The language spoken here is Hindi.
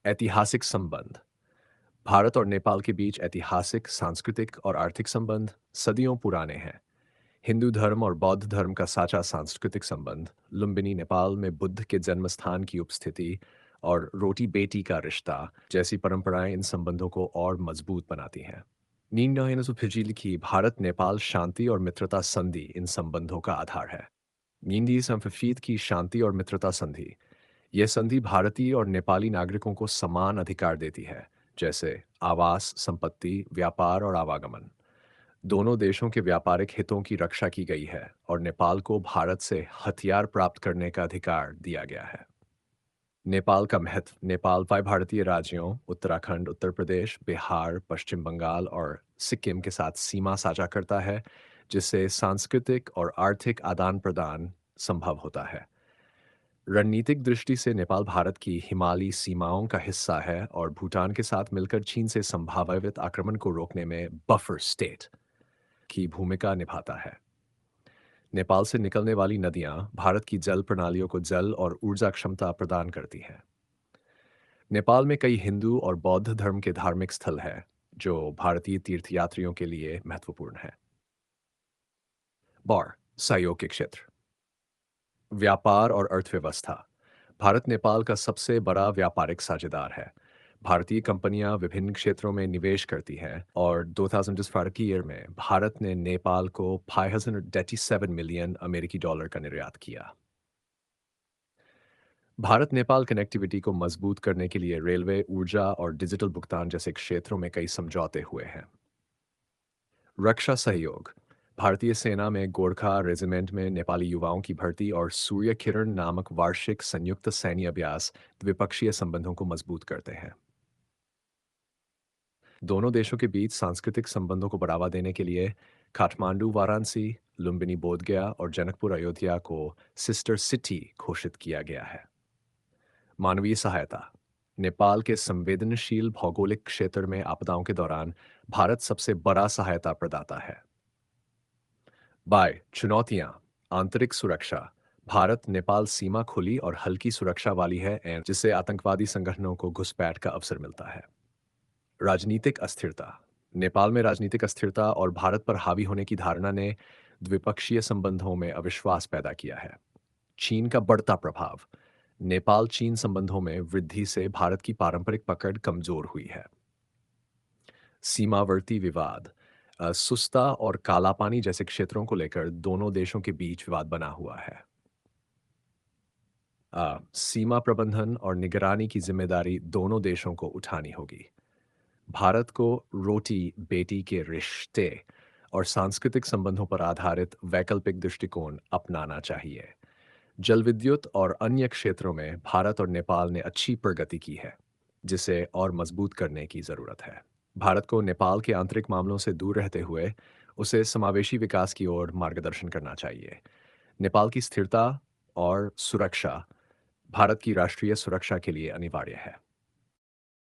ऐतिहासिक संबंध। भारत और नेपाल के बीच ऐतिहासिक, सांस्कृतिक और आर्थिक संबंध सदियों पुराने हैं। हिंदू धर्म और बौद्ध धर्म का साझा सांस्कृतिक संबंध, लुम्बिनी नेपाल में बुद्ध के जन्म स्थान की उपस्थिति और रोटी बेटी का रिश्ता जैसी परंपराएं इन संबंधों को और मजबूत बनाती हैं। नीन की भारत नेपाल शांति और मित्रता संधि इन संबंधों का आधार है। नींदी संफीत की शांति और मित्रता संधि, यह संधि भारतीय और नेपाली नागरिकों को समान अधिकार देती है, जैसे आवास, संपत्ति, व्यापार और आवागमन। दोनों देशों के व्यापारिक हितों की रक्षा की गई है और नेपाल को भारत से हथियार प्राप्त करने का अधिकार दिया गया है। नेपाल का महत्व। नेपाल 5 भारतीय राज्यों उत्तराखंड, उत्तर प्रदेश, बिहार, पश्चिम बंगाल और सिक्किम के साथ सीमा साझा करता है, जिससे सांस्कृतिक और आर्थिक आदान प्रदान संभव होता है। रणनीतिक दृष्टि से नेपाल भारत की हिमालयी सीमाओं का हिस्सा है और भूटान के साथ मिलकर चीन से संभावित आक्रमण को रोकने में बफर स्टेट की भूमिका निभाता है। नेपाल से निकलने वाली नदियां भारत की जल प्रणालियों को जल और ऊर्जा क्षमता प्रदान करती हैं। नेपाल में कई हिंदू और बौद्ध धर्म के धार्मिक स्थल हैं, जो भारतीय तीर्थयात्रियों के लिए महत्वपूर्ण है। बौर सहयोग के क्षेत्र। व्यापार और अर्थव्यवस्था। भारत नेपाल का सबसे बड़ा व्यापारिक साझेदार है। भारतीय कंपनियां विभिन्न क्षेत्रों में निवेश करती हैं और 2025 ईयर में भारत ने नेपाल को 587 मिलियन अमेरिकी डॉलर का निर्यात किया। भारत नेपाल कनेक्टिविटी को मजबूत करने के लिए रेलवे, ऊर्जा और डिजिटल भुगतान जैसे क्षेत्रों में कई समझौते हुए हैं। रक्षा सहयोग। भारतीय सेना में गोरखा रेजिमेंट में नेपाली युवाओं की भर्ती और सूर्य किरण नामक वार्षिक संयुक्त सैन्य अभ्यास द्विपक्षीय संबंधों को मजबूत करते हैं। दोनों देशों के बीच सांस्कृतिक संबंधों को बढ़ावा देने के लिए काठमांडू वाराणसी, लुम्बिनी बोधगया और जनकपुर अयोध्या को सिस्टर सिटी घोषित किया गया है। मानवीय सहायता। नेपाल के संवेदनशील भौगोलिक क्षेत्र में आपदाओं के दौरान भारत सबसे बड़ा सहायता प्रदाता है। बाय चुनौतियां। आंतरिक सुरक्षा। भारत नेपाल सीमा खुली और हल्की सुरक्षा वाली है जिससे आतंकवादी संगठनों को घुसपैठ का अवसर मिलता है। राजनीतिक अस्थिरता। नेपाल में राजनीतिक अस्थिरता और भारत पर हावी होने की धारणा ने द्विपक्षीय संबंधों में अविश्वास पैदा किया है। चीन का बढ़ता प्रभाव। नेपाल चीन संबंधों में वृद्धि से भारत की पारंपरिक पकड़ कमजोर हुई है। सीमावर्ती विवाद। सुस्ता और कालापानी जैसे क्षेत्रों को लेकर दोनों देशों के बीच विवाद बना हुआ है। सीमा प्रबंधन और निगरानी की जिम्मेदारी दोनों देशों को उठानी होगी। भारत को रोटी बेटी के रिश्ते और सांस्कृतिक संबंधों पर आधारित वैकल्पिक दृष्टिकोण अपनाना चाहिए। जल विद्युत और अन्य क्षेत्रों में भारत और नेपाल ने अच्छी प्रगति की है, जिसे और मजबूत करने की जरूरत है। भारत को नेपाल के आंतरिक मामलों से दूर रहते हुए उसे समावेशी विकास की ओर मार्गदर्शन करना चाहिए। नेपाल की स्थिरता और सुरक्षा भारत की राष्ट्रीय सुरक्षा के लिए अनिवार्य है।